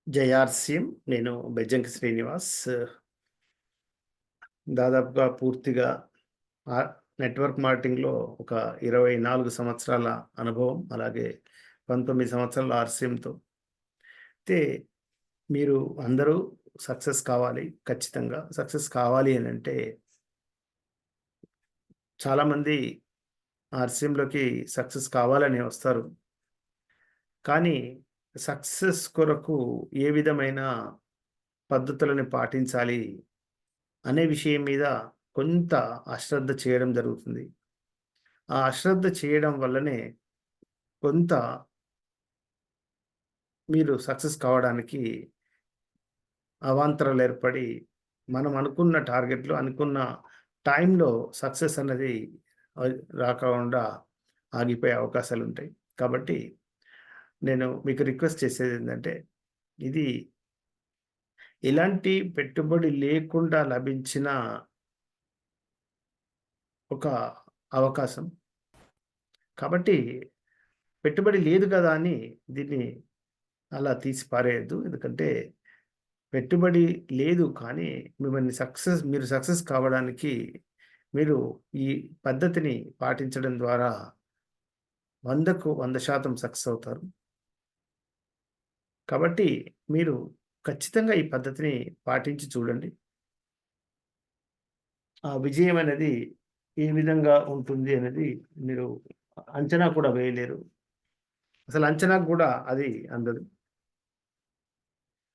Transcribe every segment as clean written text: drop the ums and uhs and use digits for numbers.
జయార్సీఎం. నేను బెజ్జంకి శ్రీనివాస్. దాదాపుగా పూర్తిగా ఆహ్, నెట్వర్క్ మార్కెటింగ్‌లో ఒక 24 సంవత్సరాల అనుభవం. అలాగే 19 సంవత్సరాల ఆర్‌సీఎంతో. అయితే మీరు అందరూ సక్సెస్ కావాలి. ఖచ్చితంగా సక్సెస్ కావాలి అనంటే చాలామంది ఆర్‌సీఎంలోకి సక్సెస్ కావాలనే వస్తారు. కానీ సక్సెస్ కొరకు ఏ విధమైన పద్ధతులను పాటించాలి అనే విషయం మీద కొంత అశ్రద్ధ చేయడం జరుగుతుంది. ఆ అశ్రద్ధ చేయడం వల్లనే కొంత మీరు సక్సెస్ కావడానికి అవాంతరాలు ఏర్పడి, మనం అనుకున్న టార్గెట్‌లు, అనుకున్న టైంలో సక్సెస్ అన్నది రాకుండా ఆగిపోయే అవకాశాలుంటాయి. కాబట్టి నేను మీకు రిక్వెస్ట్ చేసేదేంటంటే, ఇది ఎలాంటి పెట్టుబడి లేకుండా లభించిన ఒక అవకాశం. కాబట్టి పెట్టుబడి లేదు కదా అని దీన్ని అలా తీసి పారేయొద్దు. ఎందుకంటే పెట్టుబడి లేదు కానీ మీరు సక్సెస్ కావడానికి మీరు ఈ పద్ధతిని పాటించడం ద్వారా 100కు 100% సక్సెస్ అవుతారు. కాబట్టి మీరు ఖచ్చితంగా ఈ పద్ధతిని పాటించి చూడండి. ఆ విజయం అనేది ఏ విధంగా ఉంటుంది అనేది మీరు అంచనా కూడా వేయలేరు. అసలు అంచనాకు గూడా అది అందదు.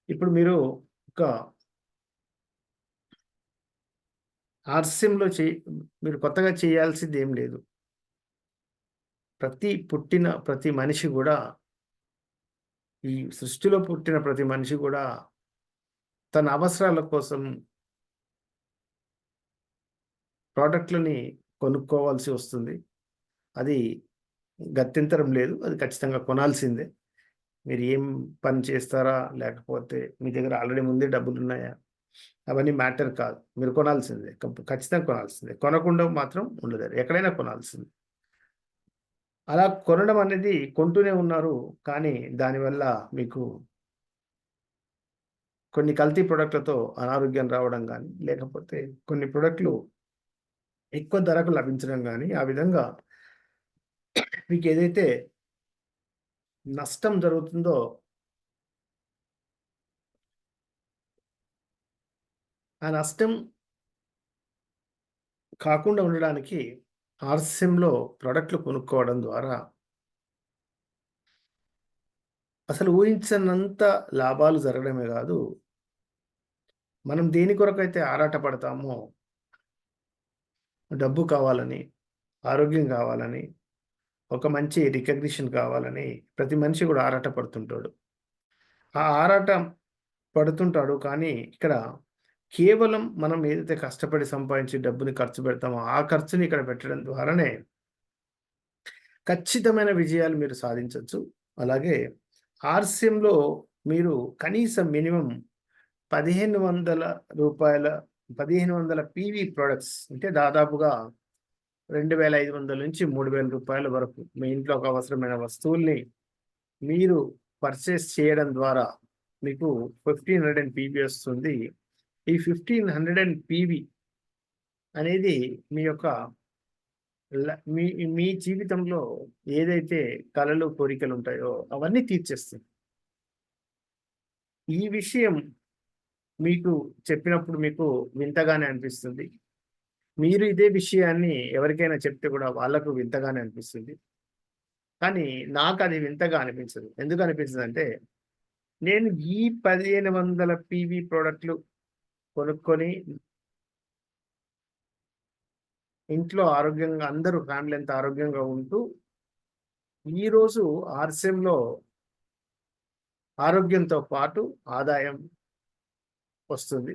ఇప్పుడు మీరు ఒక ఆర్‌సీఎంలో మీరు కొత్తగా చేయాల్సిందేం లేదు. ప్రతి మనిషి గూడా, ఈ సృష్టిలో పుట్టిన ప్రతి మనిషి గూడా తన అవసరాల కోసం ప్రొడక్ట్‌లని కొనుక్కోవాల్సి వస్తుంది. అది గత్యంతరం లేదు. అది ఖచ్చితంగా కొనాల్సిందే. మీరు ఏం పని చేస్తారా? లేకపోతే మీ దగ్గర ఆల్రెడీ ముందే డబ్బులున్నాయా? అవన్నీ మ్యాటర్ కాదు. మీరు కొనాల్సిందే. ఖచ్చితంగా కొనాల్సిందే. కొనకుండా మాత్రం ఉండలేరు. ఎక్కడైనా కొనాల్సిందే. అలా కొనడం అనేది కొంటూనే ఉన్నారు. కానీ దానివల్ల మీకు కొన్ని కల్తీ ప్రొడక్ట్‌లతో అనారోగ్యం రావడం గానీ, లేకపోతే కొన్ని ప్రొడక్ట్‌లు ఎక్కువ ధరకు లభించడం గానీ, ఆ విధంగా మీకేదైతే నష్టం జరుగుతుందో, ఆ నష్టం కాకుండా ఉండడానికి ఆర్‌సీఎంలో ప్రొడక్ట్‌లు కొనుక్కోవడం ద్వారా అసలు ఊహించనంత లాభాలు జరగడమే గాదు, మనం దేని కొరకైతే ఆరాటపడతామో, డబ్బు కావాలని, ఆరోగ్యం కావాలని, ఒక మంచి రికగ్నిషన్ కావాలని ప్రతి మనిషి గూడా ఆరాటపడుతుంటాడు. ఆ ఆరాటం పడుతుంటాడు. కానీ ఇక్కడ కేవలం మనం ఏదైతే కష్టపడి సంపాదించి డబ్బుని ఖర్చు పెడతామో, ఆ ఖర్చుని ఇక్కడ పెట్టడం ద్వారానే ఖచ్చితమైన విజయాలు మీరు సాధించొచ్చు. అలాగే ఆర్‌సీఎంలో మీరు కనీసం మినిమమ్ రూ. 1500 పీవీ ప్రొడక్ట్స్ అంటే దాదాపుగా 2500 నుంచి రూ. 3000 వరకు మీ ఇంట్లోకి అవసరమైన వస్తువుల్ని మీరు పర్చేస్ చేయడం ద్వారా మీకు 1500 పీవీ వస్తుంది. ఈ 1500 పీవీ అనేది మీ యొక్క మీ మీ జీవితంలో ఏదైతే కలలు, కోరికలుంటాయో అవన్నీ తీర్చేస్తుంది. ఈ విషయం మీకు చెప్పినప్పుడు మీకు వింతగానే అనిపిస్తుంది. మీరు ఇదే విషయాన్ని ఎవరికైనా చెప్తే కూడా వాళ్ళకు వింతగానే అనిపిస్తుంది. కానీ నాకది వింతగా అనిపించదు. ఎందుకు అనిపించదంటే, నేను ఈ 1500 పీవీ ప్రొడక్ట్‌లు కొనుక్కొని ఇంట్లో ఆరోగ్యంగా అందరూ ఫ్యామిలీ అంతా ఆరోగ్యంగా ఉంటూ, ఈరోజు ఆర్‌సీఎంలో ఆరోగ్యంతో పాటు ఆదాయం వస్తుంది.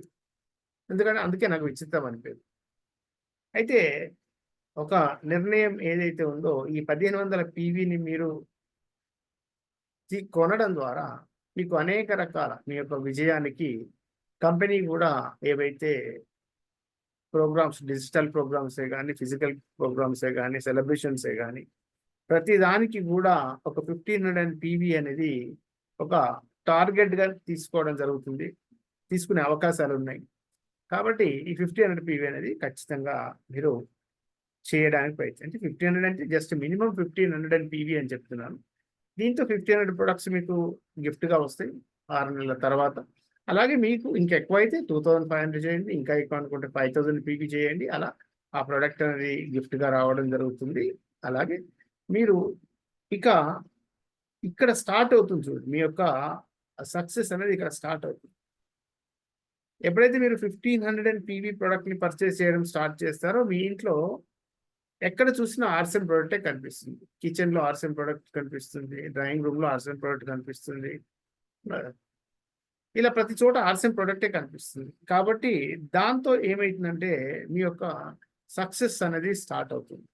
ఎందుకంటే అందుకే నాకు విచిత్రం అనిపియదు. అయితే ఒక నిర్ణయం ఏదైతే ఉందో ఈ 1500 పీవీని మీరు కొనడం ద్వారా మీకు అనేక రకాల మీ యొక్క విజయానికి కంపెనీ గూడా ఏవైతే డిజిటల్ ప్రోగ్రామ్సే గాని, ఫిజికల్ ప్రోగ్రామ్సే గాని, సెలబ్రేషన్సే గాని, ప్రతి దానికి గూడా ఒక 1500 పీవీ అనేది ఒక టార్గెట్గా తీసుకోవడం జరుగుతుంది, తీసుకునే అవకాశాలు ఉన్నాయి. కాబట్టి ఈ 1500 పీవీ అనేది ఖచ్చితంగా మీరు చేయడానికి ప్రయత్నం. అంటే 1500 అంటే జస్ట్ మినిమం 1500 పీవీ అని చెప్తున్నాను. దీంతో 1500 ప్రొడక్ట్స్ మీకు గిఫ్ట్గా వస్తాయి 6 నెలల తర్వాత. అలాగే మీకు ఇంకెక్కువైతే 2500 చేయండి, ఇంకా ఎక్కువ అనుకుంటే 5000 పీవీ చేయండి. అలా ఆ ప్రొడక్ట్ అనేది గిఫ్ట్గా రావడం జరుగుతుంది. అలాగే మీరు ఇక ఇక్కడ స్టార్ట్ అవుతుంది చూడండి, మీ యొక్క సక్సెస్ అనేది ఇక్కడ స్టార్ట్ అవుతుంది. ఎప్పుడైతే మీరు 1500 పీవీ ప్రొడక్ట్ని పర్చేస్ చేయడం స్టార్ట్ చేస్తారో మీ ఇంట్లో ఎక్కడ చూసినా ఆర్సెన్ ప్రొడక్టే కనిపిస్తుంది. కిచెన్లో ఆర్సెన్ ప్రొడక్ట్ కనిపిస్తుంది, డ్రాయింగ్ రూమ్లో ఆర్సెన్ ప్రొడక్ట్ కనిపిస్తుంది, ఇలా ప్రతి చోట ఆర్సెన్ ప్రొడక్టే కనిపిస్తుంది. కాబట్టి దాంతో ఏమైతుందంటే మీ యొక్క సక్సెస్ అనేది స్టార్ట్ అవుతుంది.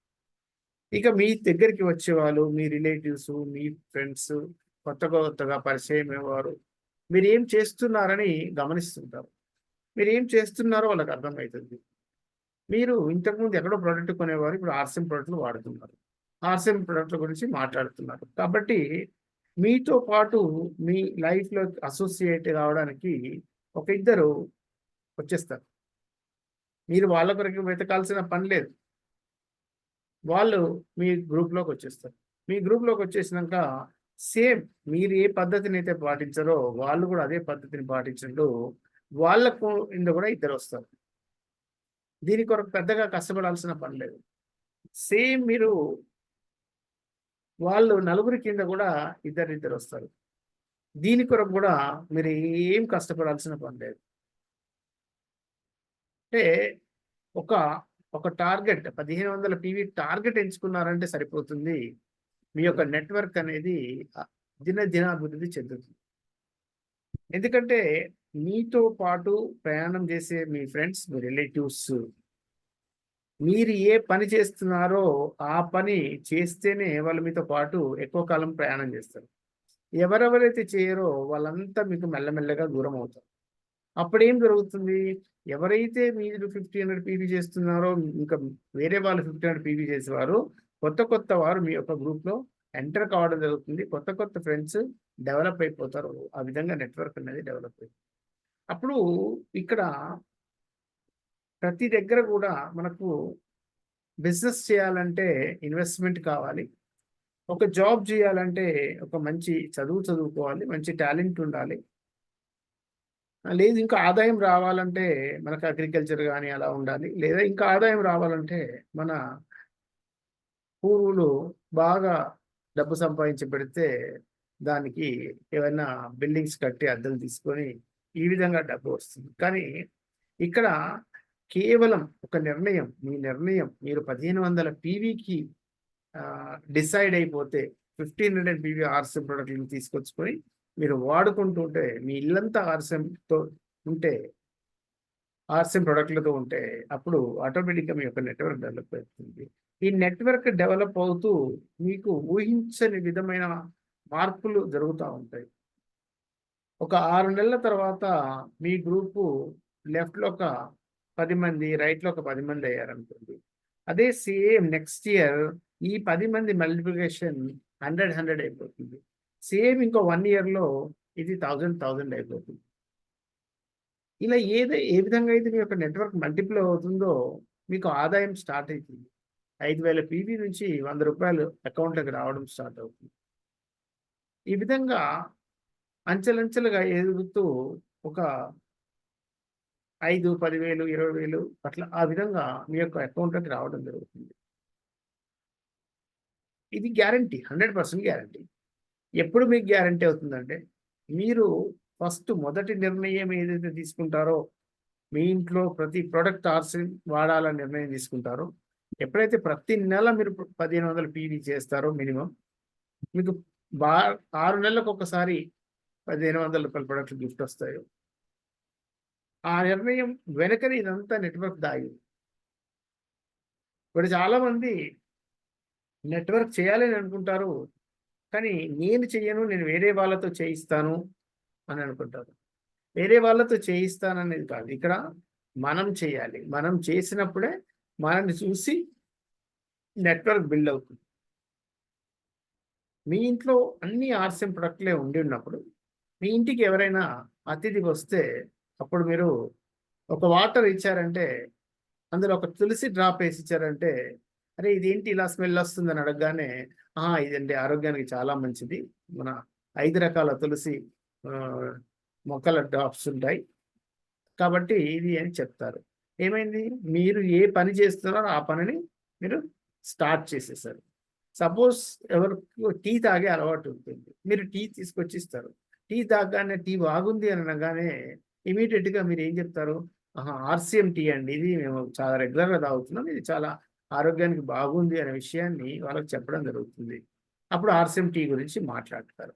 ఇక మీ దగ్గరికి వచ్చేవాళ్ళు, మీ రిలేటివ్స్, మీ ఫ్రెండ్స్, కొత్తగా పరిచయం అయ్యేవారు మీరు ఏం చేస్తున్నారని గమనిస్తుంటారు. మీరు ఏం చేస్తున్నారో వాళ్ళకి అర్థమవుతుంది. మీరు ఇంతకుముందు ఎక్కడో ప్రోడక్ట్ కొనేవారు, ఇప్పుడు ఆర్సెన్ ప్రోడక్ట్లు వాడుతున్నారు, ఆర్సెన్ ప్రోడక్ట్ల గురించి మాట్లాడుతున్నారు. కాబట్టి మీతో పాటు మీ లైఫ్లో అసోసియేట్ కావడానికి ఒక ఇద్దరు వచ్చేస్తారు. మీరు వాళ్ళ కొరకు వెతకాల్సిన పని లేదు, వాళ్ళు మీ గ్రూప్లోకి వచ్చేస్తారు. మీ గ్రూప్లోకి వచ్చేసినాక సేమ్ మీరు ఏ పద్ధతిని అయితే పాటించారో వాళ్ళు కూడా అదే పద్ధతిని పాటించండు, వాళ్ళకు ఇందు కూడా ఇద్దరు వస్తారు. దీని కొరకు పెద్దగా కష్టపడాల్సిన పని లేదు. సేమ్ మీరు వాళ్ళు నలుగురి కింద కూడా ఇద్దరిద్దరు వస్తారు. దీని కొరకు కూడా మీరు ఏం కష్టపడాల్సిన పని లేదు. అంటే ఒక ఒక టార్గెట్ 1500 పీవీ టార్గెట్ ఎంచుకున్నారంటే సరిపోతుంది. మీ యొక్క నెట్వర్క్ అనేది దినాభివృద్ధి చెందుతుంది. ఎందుకంటే మీతో పాటు ప్రయాణం చేసే మీ ఫ్రెండ్స్, మీ రిలేటివ్స్ మీరు ఏ పని చేస్తున్నారో ఆ పని చేస్తేనే వాళ్ళు మీతో పాటు ఎక్కువ కాలం ప్రయాణం చేస్తారు. ఎవరెవరైతే చేయరో వాళ్ళంతా మీకు మెల్లమెల్లగా దూరం అవుతారు. అప్పుడేం జరుగుతుంది, ఎవరైతే మీరు 1500 పీవీ చేస్తున్నారో ఇంకా వేరే వాళ్ళు 1500 పీవీ చేసేవారు కొత్త వారు మీ యొక్క గ్రూప్లో ఎంటర్ కావడం జరుగుతుంది. కొత్త ఫ్రెండ్స్ డెవలప్ అయిపోతారు. ఆ విధంగా నెట్వర్క్ అనేది డెవలప్ అవుతుంది. అప్పుడు ఇక్కడ ప్రతి దగ్గర కూడా మనకు బిజినెస్ చేయాలంటే ఇన్వెస్ట్మెంట్ కావాలి, ఒక జాబ్ చేయాలంటే ఒక మంచి చదువుకోవాలి, మంచి టాలెంట్ ఉండాలి, లేదు ఇంకా ఆదాయం రావాలంటే మనకు అగ్రికల్చర్ కానీ అలా ఉండాలి, లేదా ఇంకా ఆదాయం రావాలంటే మన పూర్వులు బాగా డబ్బు సంపాదించి పెడితే దానికి ఏమైనా బిల్డింగ్స్ కట్టి అద్దెలు తీసుకొని ఈ విధంగా డబ్బు వస్తుంది. కానీ ఇక్కడ కేవలం ఒక నిర్ణయం, మీ నిర్ణయం మీరు 1500 పీవీకి డిసైడ్ అయిపోతే 1500 పీవీ ఆర్సెమ్ ప్రొడక్ట్లను తీసుకొచ్చుకొని మీరు వాడుకుంటుంటే మీ ఇల్లంతా ఆర్సెమ్తో ఉంటే, ఆర్సెమ్ ప్రొడక్ట్లతో ఉంటే అప్పుడు ఆటోమేటిక్గా మీ యొక్క నెట్వర్క్ డెవలప్ అవుతుంది. ఈ నెట్వర్క్ డెవలప్ అవుతూ మీకు ఊహించని విధమైన మార్పులు జరుగుతూ ఉంటాయి. ఒక 6 నెలల తర్వాత మీ గ్రూపు లెఫ్ట్లో ఒక 10 మంది, రైట్లో ఒక 10 మంది అయ్యారనుకోండి. అదే సేమ్ నెక్స్ట్ ఇయర్ ఈ 10 మంది మల్టిప్లికేషన్ 100 అయిపోతుంది. సేమ్ ఇంకో 1 ఇయర్లో ఇది 1000 అయిపోతుంది. ఇలా ఏ విధంగా అయితే మీ యొక్క నెట్వర్క్ మల్టిపుల్ అవుతుందో మీకు ఆదాయం స్టార్ట్ అవుతుంది. 5000 పీవీ నుంచి ₹100 అకౌంట్లోకి రావడం స్టార్ట్ అవుతుంది. ఈ విధంగా అంచెలంచెలుగా ఎదుగుతూ ఒక 5, 10,000, 20,000 అట్లా ఆ విధంగా మీ యొక్క అకౌంట్లోకి రావడం జరుగుతుంది. ఇది గ్యారంటీ, 100% గ్యారంటీ. ఎప్పుడు మీకు గ్యారంటీ అవుతుందంటే మీరు ఫస్ట్ మొదటి నిర్ణయం ఏదైతే తీసుకుంటారో, మీ ఇంట్లో ప్రతి ప్రొడక్ట్ ఆర్సెమ్ వాడాలని నిర్ణయం తీసుకుంటారో, ఎప్పుడైతే ప్రతి నెల మీరు 1500 పీవీ చేస్తారో మినిమం, మీకు 6 నెలలకు ఒకసారి ₹1500 ప్రొడక్ట్ గిఫ్ట్ వస్తాయో, ఆ నిర్ణయం వెనకనే ఇదంతా నెట్వర్క్ దాగింది. ఇప్పుడు చాలామంది నెట్వర్క్ చేయాలని అనుకుంటారు, కానీ నేను చెయ్యను, నేను వేరే వాళ్ళతో చేయిస్తాను అని అనుకుంటారు. వేరే వాళ్ళతో చేయిస్తాననేది కాదు, ఇక్కడ మనం చేయాలి. మనం చేసినప్పుడే మనల్ని చూసి నెట్వర్క్ బిల్డ్ అవుతుంది. మీ ఇంట్లో అన్ని ఆర్సెమ్ ప్రొడక్ట్లే ఉండి ఉన్నప్పుడు మీ ఇంటికి ఎవరైనా అతిథి వస్తే అప్పుడు మీరు ఒక వాటర్ ఇచ్చారంటే, అందులో ఒక తులసి డ్రాప్ ఏసి ఇచ్చారంటే, "అరే! ఇదేంటి ఇలా స్మెల్ వస్తుందని" అడగగానే, "ఆహా! ఇదండి ఆరోగ్యానికి చాలా మంచిది. మన 5 రకాల తులసి ఆహ్, మొక్కల డ్రాప్స్ ఉంటాయి. కాబట్టి ఇది" అని చెప్తారు. ఏమైంది? మీరు ఏ పని చేస్తున్నారో ఆ పనిని మీరు స్టార్ట్ చేసేసారు. సపోజ్ ఎవరికో టీ తాగే అలవాటు ఉంటుంది. మీరు టీ తీసుకొచ్చి ఇస్తారు. టీ తాగగానే టీ బాగుంది అని అనగానే ఇమ్మీడియేట్‌గా మీరేం చెప్తారు? ఆహా! ఆర్‌సీఎం టీ అండి. ఇది మేము చాలా రెగ్యులర్‌గా తాగుతున్నాం. ఇది చాలా ఆరోగ్యానికి బాగుంది అనే విషయాన్ని వాళ్ళకి చెప్పడం జరుగుతుంది. అప్పుడు ఆర్‌సీఎం టీ గురించి మాట్లాడతారు.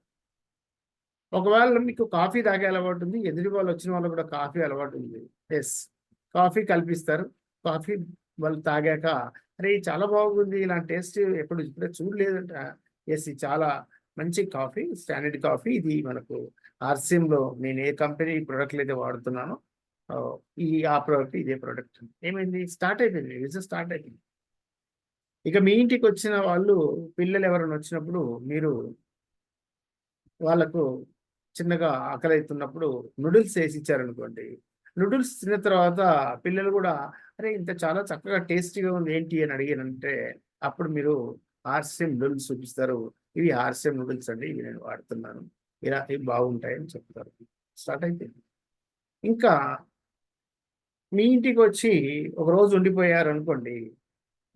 ఒకవేళ మీకు కాఫీ తాగే అలవాటుంది. ఎదుటి వాళ్ళొచ్చిన వాళ్ళకి కూడా కాఫీ అలవాటుంది. యెస్. కాఫీ కల్పిస్తారు. కాఫీ వాళ్ళు తాగాక, "అరే! ఇది చాలా బాగుంది. ఇలాంటి టేస్ట్ ఇప్పుడే చూడలేదంట." యెస్. ఇది చాలా మంచి కాఫీ. Standard coffee. ఇది మనకు ఆర్‌సిఎంలో నేను ఏ కంపెనీ ప్రొడక్ట్‌లయితే వాడుతున్నానో ఆహ్, ఆ ప్రొడక్ట్ ఇదే ప్రొడక్ట్. ఏమైంది? స్టార్ట్ అయిపోయింది. బిజినెస్ స్టార్ట్ అయిపోయింది. ఇక మీ ఇంటికొచ్చిన వాళ్ళు పిల్లలు ఎవరైనా వచ్చినప్పుడు మీరు వాళ్ళకు చిన్నగా ఆకలైతున్నప్పుడు నూడిల్స్ ఏసిచ్చారనుకోండి. నూడిల్స్ తిన్న తర్వాత పిల్లలు గూడా "అరే! ఇంత చాలా చక్కగా టేస్టీగా ఉంది ఏంటి?" అని అడిగారంటే, అప్పుడు మీరు ఆర్‌సీఎం నూడిల్స్ చూపిస్తారు. "ఇవి ఆర్‌సీఎం నూడిల్స్ అండి. ఇవి నేను వాడుతున్నాను. ఇవి బాగుంటాయి" అని చెప్తారు. స్టార్ట్ అయిపోయింది. ఇంకా మీ ఇంటికొచ్చి ఒకరోజు ఉండిపోయారనుకోండి,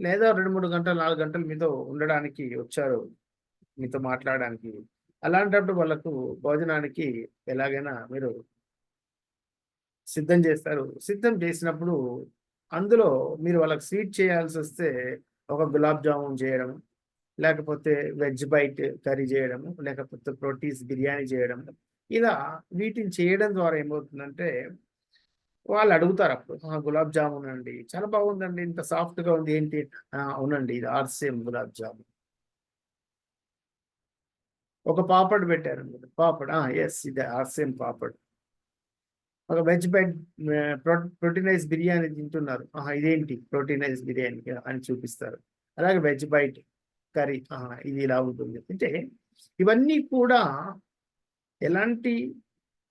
లేదా 2, 3 గంటలు, 4 గంటలు మీతో ఉండడానికి వచ్చారు. మీతో మాట్లాడడానికి. అలాంటప్పుడు వాళ్ళకు భోజనానికి ఎలాగైనా మీరు సిద్ధం చేస్తారు. సిద్ధం చేసినప్పుడు అందులో మీరు వాళ్ళకి స్వీట్ చేయాల్సొస్తే ఒక గులాబ్ జామున్ చేయడం, లేకపోతే వెజ్ బైట్ కర్రీ చేయడము, లేకపోతే ప్రోటీస్ బిర్యానీ చేయడము. ఇలా వీటిని చేయడం ద్వారా ఏమవుతుందంటే వాళ్ళు అడుగుతారప్పుడు. "ఆ! గులాబ్ జామున్ అండి. చాలా బాగుందండి. ఇంత సాఫ్ట్‌గా ఉంది ఏంటి?" "ఆ! అవునండి. ఇది ఆర్‌సీఎం గులాబ్ జామున్." ఒక పాపడ్ పెట్టారన్నమాట. పాపడ్. ఆ! యెస్. ఇదే ఆర్‌సీఎం పాపడ్. ఒక వెజ్ బెడ్ ప్రోటీనైజ్ బిర్యానీ తింటున్నారు. ఆహా! ఇదేంటి ప్రోటీనైజ్ బిర్యానీ అని చూపిస్తారు. అలాగే వెజ్ బైట్ కర్రీ. ఆహా! ఇది ఇలా ఉంటుంది. అంటే ఇవన్నీ కూడా ఎలాంటి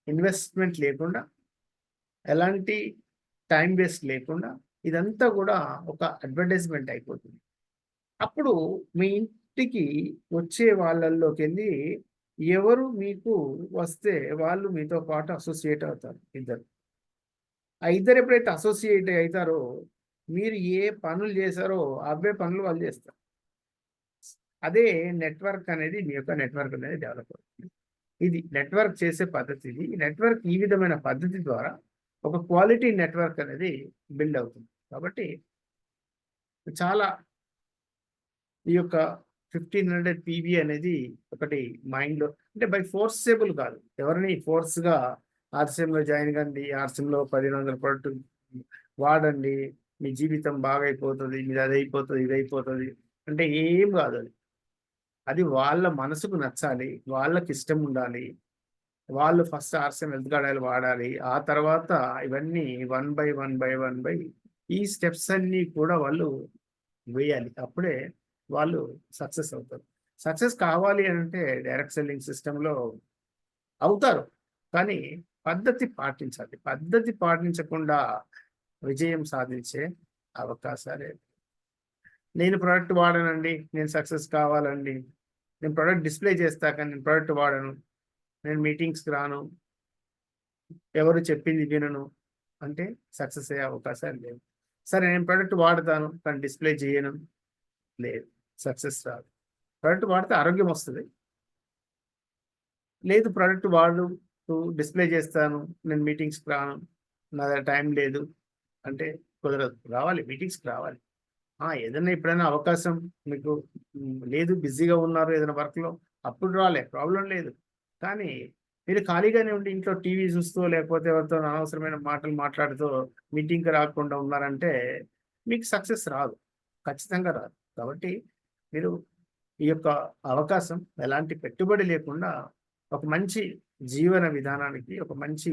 ఇన్వెస్ట్‌మెంట్ లేకుండా, ఎలాంటి టైమ్ వేస్ట్ లేకుండా ఇదంతా గూడా ఒక అడ్వర్టైజ్‌మెంట్ అయిపోతుంది. అప్పుడు మీ ఇంటికి వచ్చే వాళ్ళలోకెళ్ళి ఎవరు మీకు వస్తే వాళ్ళు మీతో పాటు అసోసియేట్ అవుతారు ఇద్దరు. ఆ ఇద్దరు ఎప్పుడైతే అసోసియేట్ అయితారో, మీరు ఏ పనులు చేశారో అవే పనులు వాళ్ళు చేస్తారు. అదే నెట్వర్క్ అనేది మీ యొక్క నెట్వర్క్ అనేది డెవలప్ అవుతుంది. ఇది నెట్వర్క్ చేసే పద్ధతి ఇది. ఈ నెట్వర్క్ ఈ విధమైన పద్ధతి ద్వారా ఒక క్వాలిటీ నెట్వర్క్ అనేది బిల్డ్ అవుతుంది. కాబట్టి చాలా ఈ యొక్క 1500 పీవీ అనేది ఒకటి మైండ్‌లో అంటే బై ఫోర్సెబుల్ కాదు. ఎవరిని ఫోర్స్‌గా ఆర్‌సీఎంలో జాయిన్ కండి. ఆర్‌సీఎంలో 1500 ప్రొడక్ట్ వాడండి. మీ జీవితం బాగైపోతది. మీది అదైపోతది, ఇదైపోతది. అంటే ఏం కాదది. అది వాళ్ళ మనసుకు నచ్చాలి. వాళ్ళకిష్టం ఉండాలి. వాళ్ళు first RCM health card oil వాడాలి. ఆ తర్వాత ఇవన్నీ one by one by one by ఈ స్టెప్స్ అన్నీ కూడా వాళ్ళు వేయాలి. అప్పుడే వాళ్ళు సక్సెస్ అవుతారు. సక్సెస్ కావాలి అనంటే డైరెక్ట్ సెల్లింగ్ సిస్టమ్‌లో అవుతారు. కానీ పద్ధతి పాటించాలి. పద్ధతి పాటించకుండా విజయం సాధించే అవకాశాలే నేను ప్రొడక్ట్ వాడనండి. నేను సక్సెస్ కావాలండి. నేను ప్రొడక్ట్ డిస్‌ప్లే చేస్తా కానీ నేను ప్రొడక్ట్ వాడను. నేను మీటింగ్స్‌కి రాను. ఎవరు చెప్పింది వినను. అంటే సక్సెస్ అయ్యే అవకాశాలు లేవు. సరే నేను ప్రొడక్ట్ వాడతాను. కానీ డిస్‌ప్లే చేయను. లేదు. సక్సెస్ రాదు. ప్రొడక్ట్ వాడితే ఆరోగ్యం వస్తది. లేదు ప్రొడక్ట్ వాడు డిస్‌ప్లే చేస్తాను. నేను మీటింగ్స్‌కి రాను. నా దగ్గర టైం లేదు. అంటే కుదరదు. రావాలి మీటింగ్స్‌కి రావాలి. ఏదన్నా ఎప్పుడైనా అవకాశం మీకు లేదు బిజీగా ఉన్నారు ఏదైనా వర్క్‌లో అప్పుడు రాలే ప్రాబ్లమ్ లేదు. కానీ మీరు ఖాళీగానే ఉండి ఇంట్లో టీవీ చూస్తూ లేకపోతే ఎవరితోనో అనవసరమైన మాటలు మాట్లాడుతూ మీటింగ్‌కి రాకుండా ఉన్నారంటే మీకు సక్సెస్ రాదు. ఖచ్చితంగా రాదు. కాబట్టి మీరు ఈ యొక్క అవకాశం ఎలాంటి పెట్టుబడి లేకుండా ఒక మంచి జీవన విధానానికి, ఒక మంచి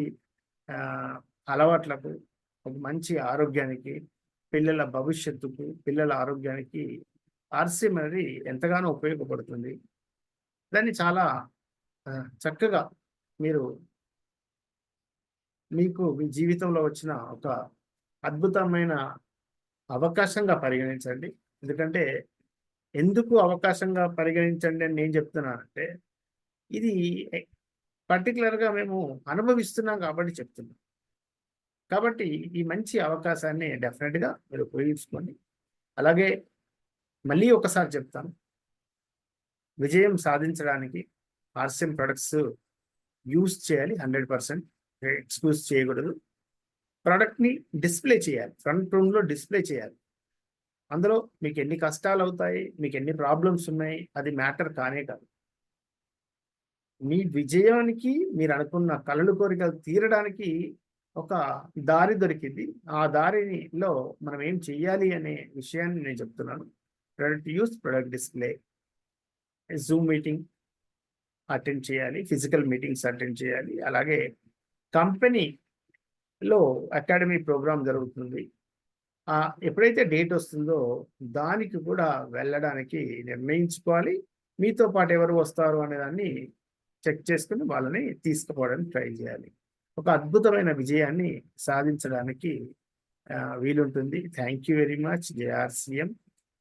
ఆహ్, అలవాట్లకు, ఒక మంచి ఆరోగ్యానికి, పిల్లల భవిష్యత్తుకు, పిల్లల ఆరోగ్యానికి ఆర్‌సీఎం అనేది ఎంతగానో ఉపయోగపడుతుంది. దాన్ని చాలా చక్కగా మీరు మీకు మీ జీవితంలో వచ్చిన ఒక అద్భుతమైన అవకాశంగా పరిగణించండి. ఎందుకంటే ఎందుకు అవకాశంగా పరిగణించండి అని నేను చెప్తున్నానంటే, ఇది పర్టిక్యులర్‌గా మేము అనుభవిస్తున్నాం కాబట్టి చెప్తున్నాం. కాబట్టి ఈ మంచి అవకాశాన్ని డెఫినిట్‌గా మీరు ఉపయోగించుకోండి. అలాగే మళ్ళీ ఒకసారి చెప్తాను. విజయం సాధించడానికి ఆర్‌సీఎం ప్రొడక్ట్స్ యూజ్ చేయాలి 100%. ఎక్స్‌క్యూజ్ చేయకూడదు. ప్రొడక్ట్‌ని డిస్‌ప్లే చేయాలి. ఫ్రంట్ రూమ్‌లో డిస్‌ప్లే చేయాలి. అందులో మీకెన్ని కష్టాలవుతాయి, మీకెన్ని ప్రాబ్లమ్స్ ఉన్నాయి, అది మ్యాటర్ కానే కాదు. మీ విజయానికి మీరనుకున్న కలలు, కోరికలు తీరడానికి ఒక దారి దొరికింది. ఆ దారిలో మనం ఏం చెయ్యాలి అనే విషయాన్ని నేను చెప్తున్నాను. Product use, product display, Zoom meeting attend చేయాలి. ఫిజికల్ మీటింగ్స్ అటెండ్ చేయాలి. అలాగే కంపెనీలో అకాడమీ ప్రోగ్రామ్ జరుగుతుంది. ఎప్పుడైతే డేట్ వస్తుందో దానికి కూడా వెళ్ళడానికి నిర్ణయించుకోవాలి. మీతో పాటు ఎవరు వస్తారు అనేదాన్ని చెక్ చేసుకొని వాళ్ళని తీసుకుపోవడానికి ట్రై చేయాలి. ఒక అద్భుతమైన విజయాన్ని సాధించడానికి వీలుంటుంది. Thank you very much. JRCM.